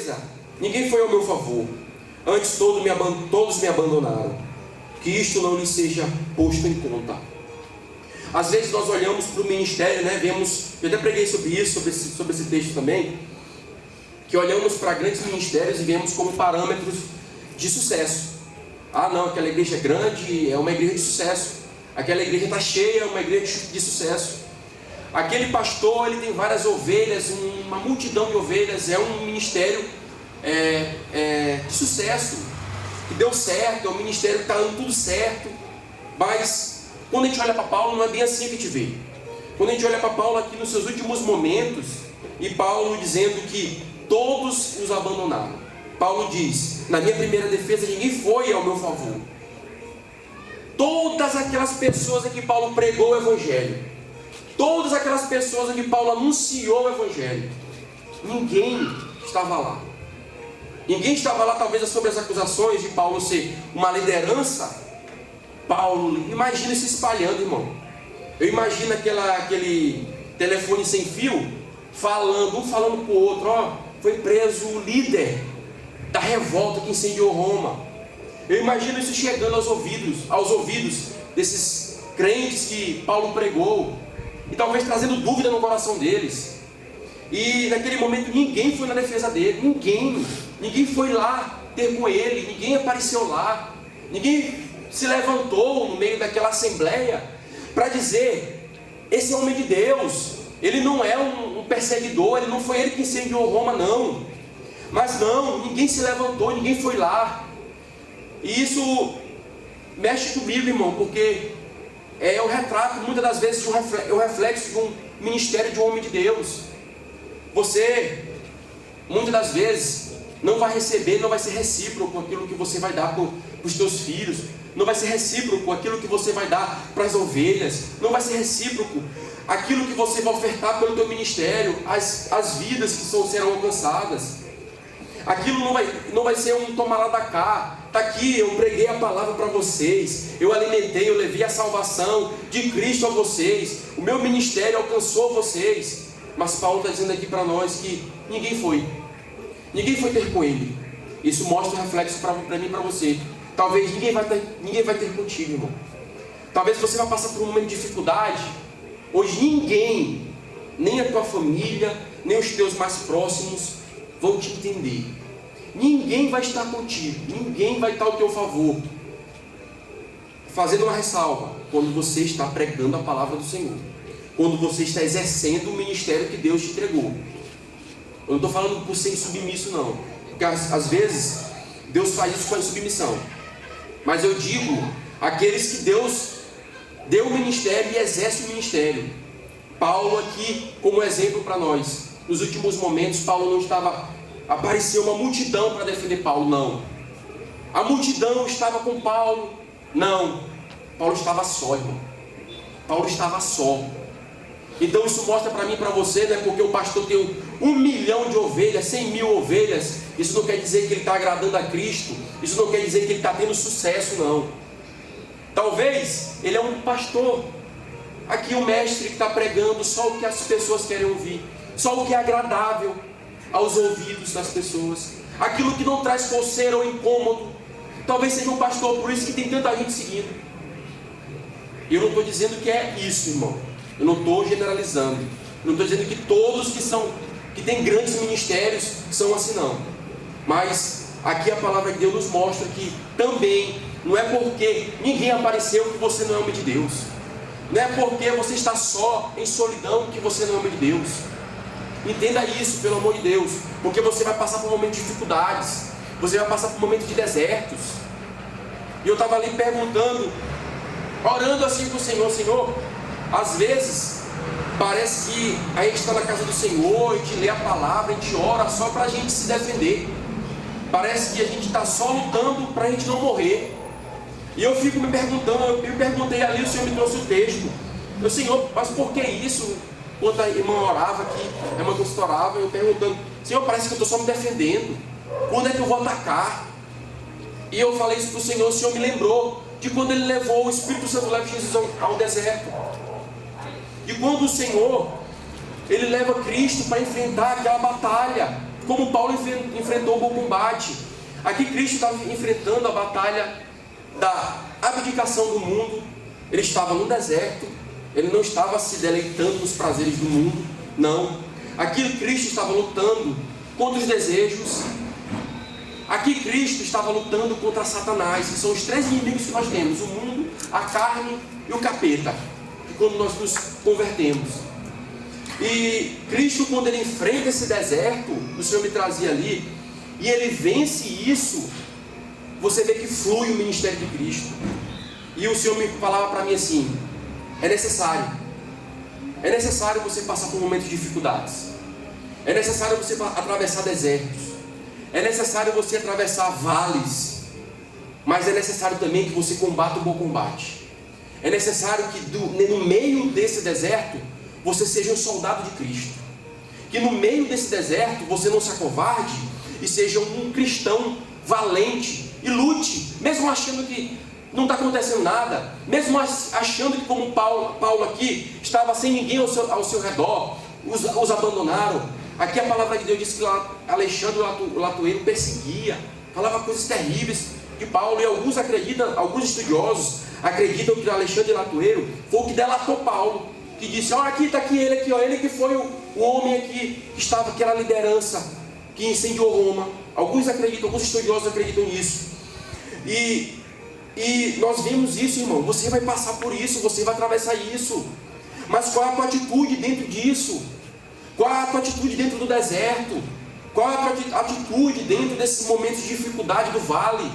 coisa, ninguém foi ao meu favor, antes todos me abandonaram. Que isto não lhe seja posto em conta. Às vezes nós olhamos para o ministério, né? Vemos, eu até preguei sobre isso, sobre esse texto também, que olhamos para grandes ministérios e vemos como parâmetros de sucesso. Ah não, aquela igreja é grande, é uma igreja de sucesso. Aquela igreja está cheia, é uma igreja de sucesso. Aquele pastor, ele tem várias ovelhas, uma multidão de ovelhas, é um ministério de sucesso, que deu certo, é um ministério que está dando tudo certo. Mas quando a gente olha para Paulo, não é bem assim que a gente vê. Quando a gente olha para Paulo aqui nos seus últimos momentos, e Paulo dizendo que todos os abandonaram. Paulo diz, na minha primeira defesa, ninguém foi ao meu favor. Todas aquelas pessoas a que Paulo pregou o Evangelho, todas aquelas pessoas a que Paulo anunciou o Evangelho, ninguém estava lá. Ninguém estava lá, talvez sobre as acusações de Paulo ser uma liderança. Paulo, imagina se espalhando, irmão. Eu imagino aquele telefone sem fio, um falando para o outro, ó, foi preso o líder da revolta que incendiou Roma. Eu imagino isso chegando aos ouvidos desses crentes que Paulo pregou, e talvez trazendo dúvida no coração deles. E naquele momento ninguém foi na defesa dele, ninguém foi lá ter com ele, ninguém apareceu lá, ninguém se levantou no meio daquela assembleia para dizer, esse é homem de Deus, ele não é um perseguidor, ele não foi ele que incendiou Roma, não. Mas não, ninguém se levantou, ninguém foi lá. E isso mexe comigo, irmão, porque é o retrato, muitas das vezes, é o reflexo de um ministério de um homem de Deus. Você, muitas das vezes, não vai receber, não vai ser recíproco aquilo que você vai dar para os teus filhos, não vai ser recíproco aquilo que você vai dar para as ovelhas, não vai ser recíproco aquilo que você vai ofertar pelo teu ministério, as vidas que serão alcançadas. Aquilo não vai ser um tomar lá da cá. Está aqui, eu preguei a palavra para vocês, eu alimentei, eu levei a salvação de Cristo a vocês, o meu ministério alcançou vocês. Mas Paulo está dizendo aqui para nós que ninguém foi ter com ele. Isso mostra um reflexo para mim e para você. Talvez ninguém vai ter contigo, irmão. Talvez você vai passar por um momento de dificuldade. Hoje ninguém, nem a tua família, nem os teus mais próximos vão te entender. Ninguém vai estar contigo, ninguém vai estar ao teu favor. Fazendo uma ressalva, quando você está pregando a palavra do Senhor, quando você está exercendo o ministério que Deus te entregou. Eu não estou falando por ser insubmisso, não, porque às vezes Deus faz isso com a insubmissão. Mas eu digo, aqueles que Deus deu o ministério e exerce o ministério. Paulo aqui como exemplo para nós. Nos últimos momentos, Paulo não estava... Apareceu uma multidão para defender Paulo, não. A multidão estava com Paulo, não. Paulo estava só, irmão. Paulo estava só. Então isso mostra para mim e para você, não é porque o pastor tem 1 milhão de ovelhas, 100 mil ovelhas, isso não quer dizer que ele está agradando a Cristo, isso não quer dizer que ele está tendo sucesso, não. Talvez ele é um pastor, aqui um mestre que está pregando só o que as pessoas querem ouvir, só o que é agradável aos ouvidos das pessoas, aquilo que não traz coceira ou incômodo. Talvez seja um pastor, por isso que tem tanta gente seguindo. E eu não estou dizendo que é isso, irmão. Eu não estou generalizando. Eu não estou dizendo que todos que têm grandes ministérios são assim, não. Mas aqui a palavra de Deus nos mostra que também não é porque ninguém apareceu que você não é homem de Deus. Não é porque você está só em solidão que você não é homem de Deus. Entenda isso, pelo amor de Deus, porque você vai passar por momentos de dificuldades, você vai passar por momentos de desertos. E eu estava ali perguntando, orando assim com o Senhor, Senhor, às vezes parece que a gente está na casa do Senhor, a gente lê a palavra, a gente ora só para a gente se defender. Parece que a gente está só lutando para a gente não morrer. E eu fico me perguntando, eu me perguntei ali, o Senhor me trouxe o texto. Eu, Senhor, mas por que isso? Quando a irmã orava aqui, a irmã que orava, eu perguntando, Senhor, parece que eu estou só me defendendo. Quando é que eu vou atacar? E eu falei isso para o Senhor me lembrou de quando Ele levou o Espírito Santo, leva Jesus ao deserto. E quando o Senhor, Ele leva Cristo para enfrentar aquela batalha, como Paulo enfrentou o bom combate. Aqui Cristo estava enfrentando a batalha da abdicação do mundo. Ele estava no deserto, ele não estava se deleitando nos prazeres do mundo, não. Aqui Cristo estava lutando contra os desejos. Aqui Cristo estava lutando contra Satanás, que são os três inimigos que nós temos: o mundo, a carne e o capeta, que quando nós nos convertemos. E Cristo, quando ele enfrenta esse deserto, o Senhor me trazia ali, e ele vence isso, você vê que flui o ministério de Cristo. E o Senhor me falava para mim assim: é necessário você passar por momentos de dificuldades, é necessário você atravessar desertos, é necessário você atravessar vales, mas é necessário também que você combata o bom combate. É necessário que no meio desse deserto você seja um soldado de Cristo, que no meio desse deserto você não se acovarde e seja um cristão valente e lute, mesmo achando que não está acontecendo nada, mesmo achando que, como Paulo aqui, estava sem ninguém ao seu redor, os abandonaram. Aqui a palavra de Deus diz que Alexandre o Latueiro perseguia, falava coisas terríveis de Paulo, e alguns estudiosos acreditam que Alexandre o Latueiro foi o que delatou Paulo, que disse: olha, aqui está aqui, ó, ele que foi o homem aqui que era a liderança, que incendiou Roma. Alguns estudiosos acreditam nisso. E nós vemos isso, irmão. Você vai passar por isso, você vai atravessar isso. Mas qual é a tua atitude dentro disso? Qual é a tua atitude dentro do deserto? Qual é a tua atitude dentro desses momentos de dificuldade do vale?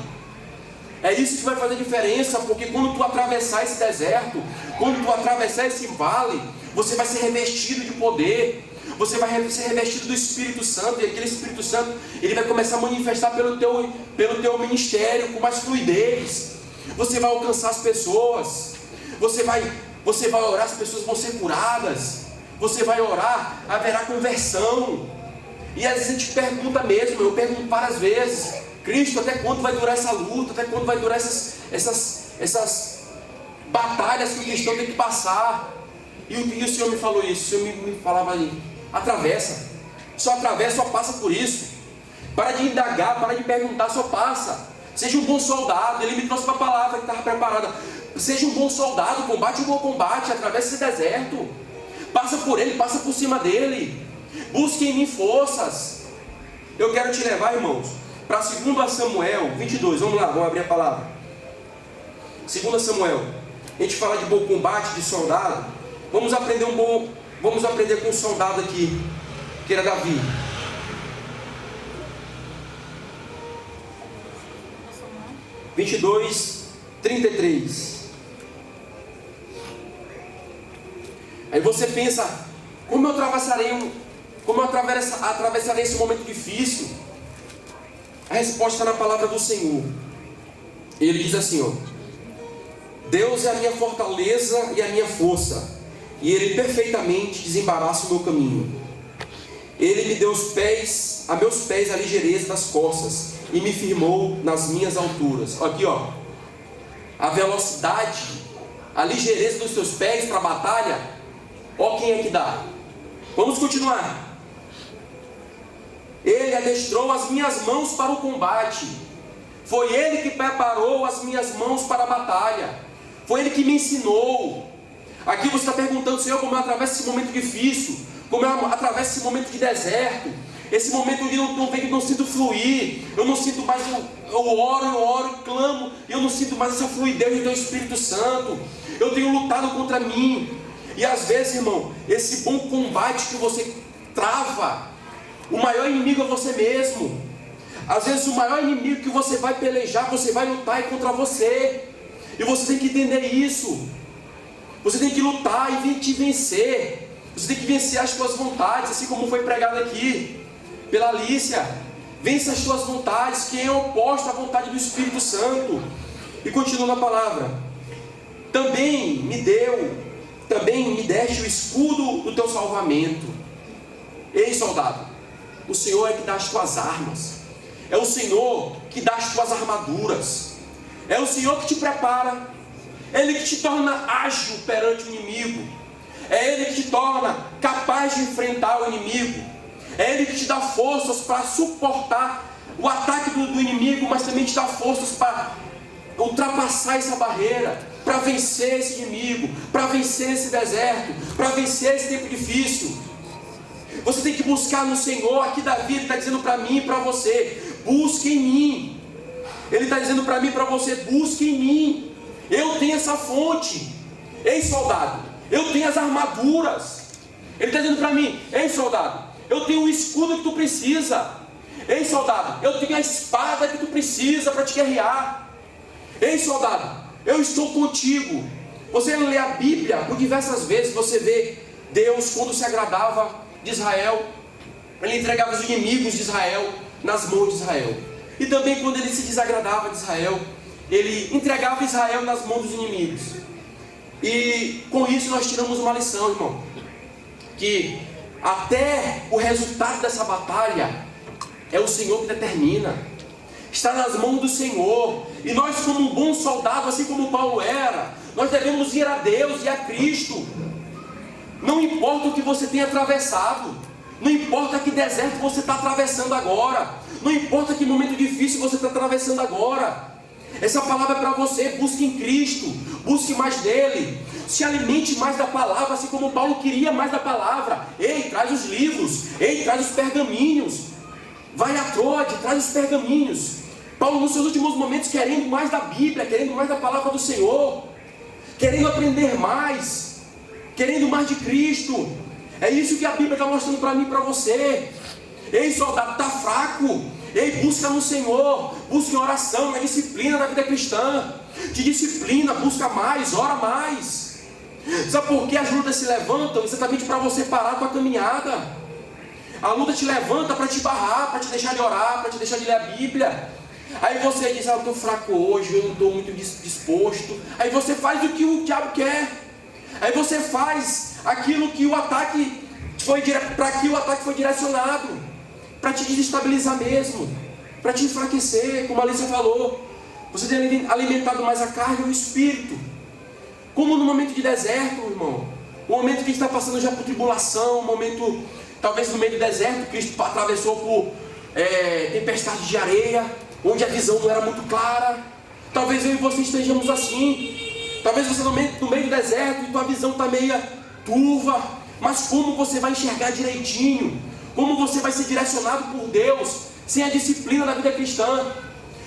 É isso que vai fazer diferença, porque quando tu atravessar esse deserto, quando tu atravessar esse vale, você vai ser revestido de poder, você vai ser revestido do Espírito Santo, e aquele Espírito Santo, ele vai começar a manifestar pelo teu ministério com mais fluidez. Você vai alcançar as pessoas, você vai orar, as pessoas vão ser curadas, você vai orar, haverá conversão. E às vezes a gente pergunta mesmo, eu pergunto várias vezes: Cristo, até quando vai durar essa luta? Até quando vai durar essas batalhas que o cristão tem que passar? E o Senhor me falou isso, o Senhor me falava aí: atravessa, só passa por isso. Para de indagar, para de perguntar, só passa. Seja um bom soldado. Ele me trouxe uma palavra que estava preparada. Seja um bom soldado, combate o bom combate, atravessa esse deserto, passa por ele, passa por cima dele, busque em mim forças. Eu quero te levar, irmãos, para 2 Samuel 22, vamos lá, vamos abrir a palavra. 2 Samuel, a gente fala de bom combate, de soldado. Vamos aprender com um soldado aqui, que era Davi. 22, 33. Aí você pensa: como eu atravessarei esse momento difícil? A resposta está na palavra do Senhor. Ele diz assim, ó: Deus é a minha fortaleza e a minha força, e Ele perfeitamente desembaraça o meu caminho. Ele me deu a meus pés a ligeireza das costas, e me firmou nas minhas alturas. Aqui, ó, a velocidade, a ligeireza dos seus pés para a batalha. Ó, quem é que dá? Vamos continuar. Ele adestrou as minhas mãos para o combate. Foi Ele que preparou as minhas mãos para a batalha. Foi Ele que me ensinou. Aqui você está perguntando: Senhor, como eu atravesso esse momento difícil? Como eu atravesso esse momento de deserto? Esse momento onde eu não sinto fluir, eu não sinto mais, eu oro, clamo, e eu não sinto mais essa fluidez do Teu Espírito Santo. Eu tenho lutado contra mim. E às vezes, irmão, esse bom combate que você trava, o maior inimigo é você mesmo. Às vezes o maior inimigo que você vai pelejar, você vai lutar, é contra você. E você tem que entender isso. Você tem que lutar e te vencer. Você tem que vencer as suas vontades, assim como foi pregado aqui pela Alícia. Vença as suas vontades, que é oposto à vontade do Espírito Santo. E continua na palavra: também me deste o escudo do teu salvamento. Ei, soldado, o Senhor é que dá as tuas armas, é o Senhor que dá as tuas armaduras, é o Senhor que te prepara, é Ele que te torna ágil perante o inimigo, é Ele que te torna capaz de enfrentar o inimigo, É Ele que te dá forças para suportar o ataque do inimigo, mas também te dá forças para ultrapassar essa barreira, para vencer esse inimigo, para vencer esse deserto, para vencer esse tempo difícil. Você tem que buscar no Senhor. Aqui Davi está dizendo para mim e para você: busque em mim. Ele está dizendo para mim e para você: busque em mim. Eu tenho essa fonte. Ei, soldado, eu tenho as armaduras. Ele está dizendo para mim: ei, soldado, eu tenho o escudo que tu precisa. Ei, soldado, eu tenho a espada que tu precisa para te guerrear. Ei, soldado, eu estou contigo. Você lê a Bíblia por diversas vezes, você vê Deus, quando se agradava de Israel, Ele entregava os inimigos de Israel nas mãos de Israel. E também quando Ele se desagradava de Israel, Ele entregava Israel nas mãos dos inimigos. E com isso nós tiramos uma lição, irmão, que até o resultado dessa batalha é o Senhor que determina. Está nas mãos do Senhor. E nós, como um bom soldado, assim como Paulo era, nós devemos ir a Deus e a Cristo. Não importa o que você tenha atravessado, não importa que deserto você está atravessando agora, não importa que momento difícil você está atravessando agora. Essa palavra é para você. Busque em Cristo, busque mais dele, se alimente mais da palavra, assim como Paulo queria mais da palavra. Ei, traz os livros, ei, traz os pergaminhos, vai a Troade, traz os pergaminhos. Paulo, nos seus últimos momentos, querendo mais da Bíblia, querendo mais da palavra do Senhor, querendo aprender mais, querendo mais de Cristo. É isso que a Bíblia está mostrando para mim e para você. Ei, soldado, está fraco. Ei, busca no Senhor, busca em oração, na disciplina da vida cristã. Te disciplina, busca mais, ora mais. Sabe por que as lutas se levantam? Exatamente para você parar a tua caminhada. A luta te levanta para te barrar, para te deixar de orar, para te deixar de ler a Bíblia. Aí você diz: eu estou fraco hoje, eu não estou muito disposto. Aí você faz o que o diabo quer. Aí você faz aquilo que o ataque foi direcionado, para te desestabilizar mesmo, para te enfraquecer, como a Alicia falou. Você tem alimentado mais a carne ou o espírito. Como no momento de deserto, irmão, o momento que a gente está passando já por tribulação, um momento, talvez no meio do deserto, Cristo atravessou por tempestade de areia, onde a visão não era muito clara. Talvez eu e você estejamos assim. Talvez você no meio do deserto e tua visão está meia turva. Mas como você vai enxergar direitinho? Como você vai ser direcionado por Deus sem a disciplina da vida cristã?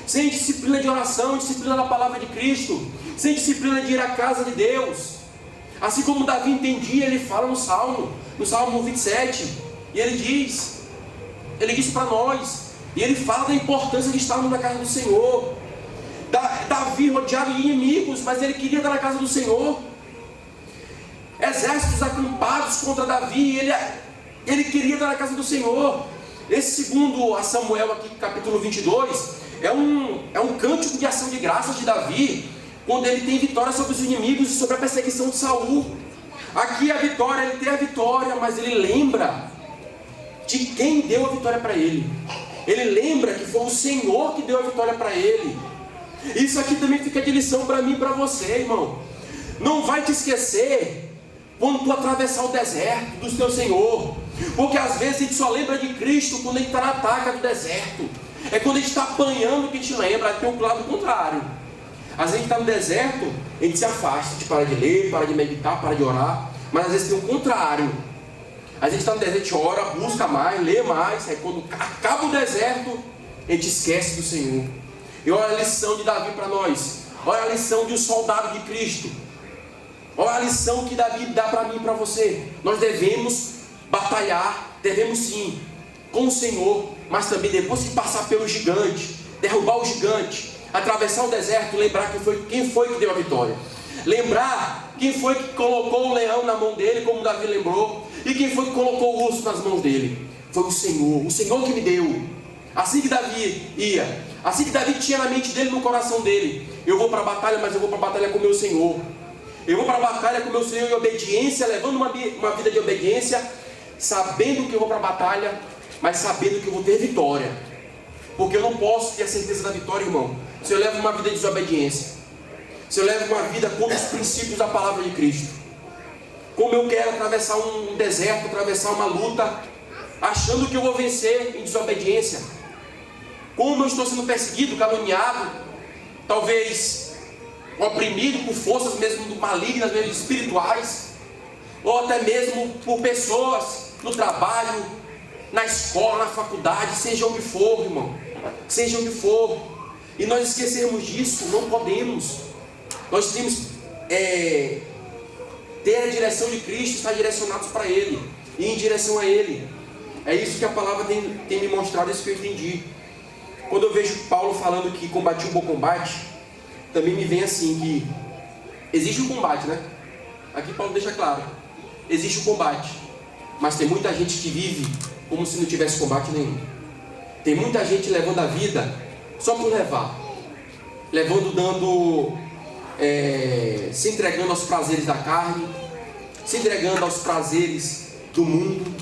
Sem disciplina de oração, disciplina da palavra de Cristo, sem disciplina de ir à casa de Deus. Assim como Davi entendia, ele fala no Salmo 27, e ele diz para nós, e ele fala da importância de estarmos na casa do Senhor. Davi rodeado de inimigos, mas ele queria estar na casa do Senhor. Exércitos acampados contra Davi, ele queria estar na casa do Senhor. Esse segundo a Samuel aqui, capítulo 22, é um cântico de ação de graças de Davi, quando ele tem vitória sobre os inimigos e sobre a perseguição de Saul. Aqui a vitória, ele tem a vitória, mas ele lembra de quem deu a vitória para ele. Ele lembra que foi o Senhor que deu a vitória para ele. Isso aqui também fica de lição para mim e para você, irmão. Não vai te esquecer quando tu atravessar o deserto do teu Senhor, porque às vezes a gente só lembra de Cristo quando a gente está na taca do deserto. É quando a gente está apanhando que a gente lembra. Tem um lado contrário. Às vezes a gente está no deserto, a gente se afasta, a gente para de ler, para de meditar, para de orar. Mas às vezes tem o contrário. Às vezes a gente está no deserto, a gente ora, busca mais, lê mais. Aí quando acaba o deserto, a gente esquece do Senhor. E olha a lição de Davi para nós. Olha a lição de um soldado de Cristo. Olha a lição que Davi dá para mim e para você. Nós devemos batalhar, devemos sim, com o Senhor, mas também depois de passar pelo gigante, derrubar o gigante, atravessar o deserto, lembrar quem foi que deu a vitória. Lembrar quem foi que colocou o leão na mão dele, como Davi lembrou, e quem foi que colocou o urso nas mãos dele. Foi o Senhor que me deu. Assim que Davi ia, assim que Davi tinha na mente dele, no coração dele: eu vou para a batalha, mas eu vou para a batalha com o meu Senhor. Eu vou para a batalha com o meu Senhor em obediência, levando uma vida de obediência, sabendo que eu vou para a batalha, mas sabendo que eu vou ter vitória. Porque eu não posso ter a certeza da vitória, irmão, se eu levo uma vida de desobediência, se eu levo uma vida contra os princípios da palavra de Cristo. Como eu quero atravessar um deserto, atravessar uma luta, achando que eu vou vencer em desobediência. Como eu estou sendo perseguido, caluniado, talvez oprimido por forças mesmo malignas, mesmo espirituais, ou até mesmo por pessoas no trabalho, na escola, na faculdade, seja onde for, irmão, seja onde for. E nós esquecermos disso, não podemos. Nós temos ter a direção de Cristo, estar direcionados para Ele e em direção a Ele. É isso que a palavra tem me mostrado, é isso que eu entendi. Quando eu vejo Paulo falando que combati um bom combate, também me vem assim que existe um combate, né? Aqui Paulo deixa claro, existe um combate, mas tem muita gente que vive como se não tivesse combate nenhum. Tem muita gente levando a vida só por levar, se entregando aos prazeres da carne, se entregando aos prazeres do mundo,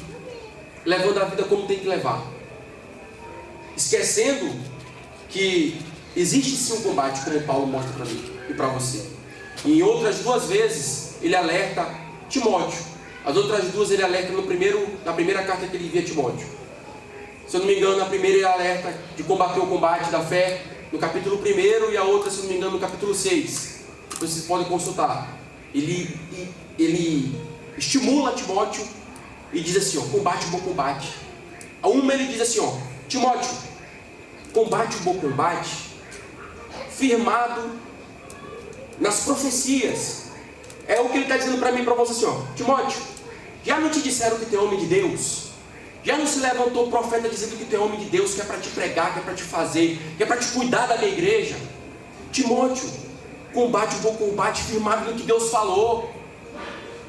levando a vida como tem que levar, esquecendo que existe sim um combate, como Paulo mostra para mim e para você. E em outras duas vezes ele alerta Timóteo. As outras duas ele alerta na primeira carta que ele envia a Timóteo. Se eu não me engano, na primeira ele alerta de combater o combate da fé, no capítulo 1, e a outra, se eu não me engano, no capítulo 6. Vocês podem consultar. Ele estimula Timóteo e diz assim, ó, combate o bom combate. A uma ele diz assim, ó, Timóteo, combate o bom combate, firmado nas profecias. É o que ele está dizendo para mim e para você assim, ó, Timóteo, já não te disseram que tu é homem de Deus? Já não se levantou o profeta dizendo que tu é homem de Deus, que é para te pregar, que é para te fazer, que é para te cuidar da minha igreja? Timóteo, combate o bom combate firmado no que Deus falou.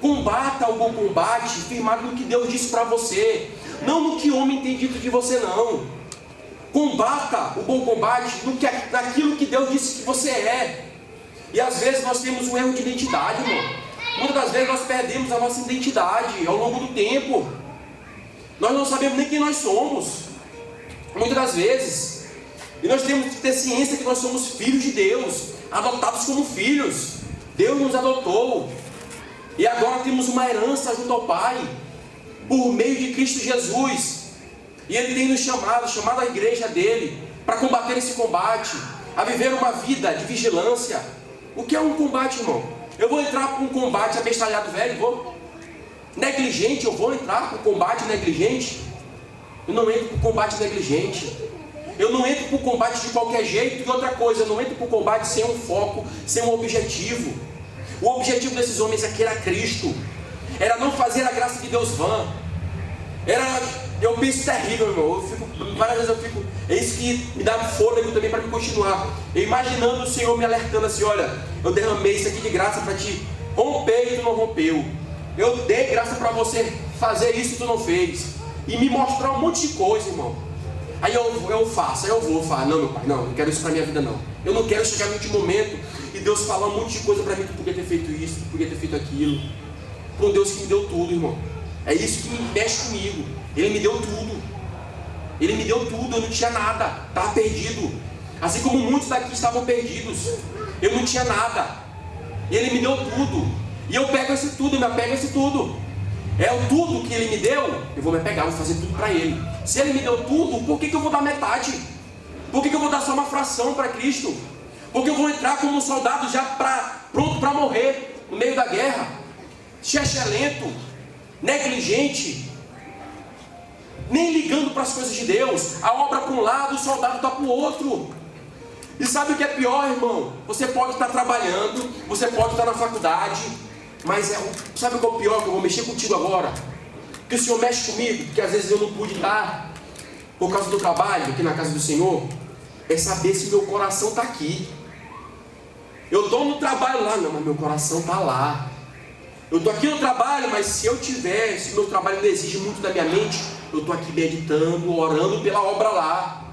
Combata o bom combate firmado no que Deus disse para você, não no que homem tem dito de você, não. Combata o bom combate naquilo que Deus disse que você é. E às vezes nós temos um erro de identidade, irmão. Muitas das vezes nós perdemos a nossa identidade ao longo do tempo. Nós não sabemos nem quem nós somos, muitas das vezes. E nós temos que ter ciência que nós somos filhos de Deus, adotados como filhos. Deus nos adotou. E agora temos uma herança junto ao Pai, por meio de Cristo Jesus. E Ele tem nos chamado a igreja dele, para combater esse combate, a viver uma vida de vigilância. O que é um combate, irmão? Eu vou entrar para um combate abestalhado velho? Vou? Negligente? Eu vou entrar para o combate negligente? Eu não entro para o combate negligente. Eu não entro para o combate de qualquer jeito. E outra coisa, eu não entro para o combate sem um foco, sem um objetivo. O objetivo desses homens aqui era Cristo. Era não fazer a graça de Deus vã. Eu penso terrível, irmão. Várias vezes eu fico. É isso que me dá fôlego também para me continuar. Eu imaginando o Senhor me alertando assim: olha, eu derramei isso aqui de graça para te romper e tu não rompeu. Eu dei graça para você fazer isso e tu não fez. E me mostrar um monte de coisa, irmão. Aí eu faço, aí eu vou falar: não, meu pai, não quero isso para minha vida, não. Eu não quero chegar no último momento e Deus falar um monte de coisa para mim, que tu podia ter feito isso, tu podia ter feito aquilo. Para um Deus que me deu tudo, irmão. É isso que mexe comigo. Ele me deu tudo. Ele me deu tudo, eu não tinha nada, estava perdido. Assim como muitos daqui estavam perdidos. Eu não tinha nada. E Ele me deu tudo. E eu pego esse tudo, eu me apego a esse tudo. É o tudo que Ele me deu, eu vou me apegar, vou fazer tudo para Ele. Se Ele me deu tudo, por que eu vou dar metade? Por que eu vou dar só uma fração para Cristo? Porque eu vou entrar como um soldado já pronto para morrer no meio da guerra. Lento, negligente, nem ligando para as coisas de Deus. A obra para um lado, o soldado está para o outro. E sabe o que é pior, irmão? Você pode estar trabalhando, você pode estar na faculdade, mas sabe o que é o pior? Que eu vou mexer contigo agora, que o Senhor mexe comigo, porque às vezes eu não pude estar por causa do trabalho aqui na casa do Senhor. É saber se meu coração está aqui. Eu estou no trabalho lá, não, mas meu coração está lá. Eu estou aqui no trabalho, mas se meu trabalho não exige muito da minha mente, eu estou aqui meditando, orando pela obra lá.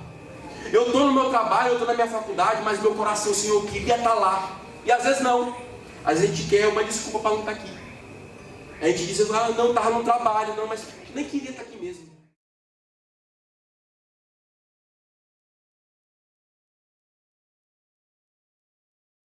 Eu estou no meu trabalho, eu estou na minha faculdade, mas meu coração, Senhor, queria estar lá. E às vezes não. Às vezes a gente quer uma desculpa para não estar aqui. A gente diz: não, estava no trabalho, não, mas nem queria estar aqui mesmo.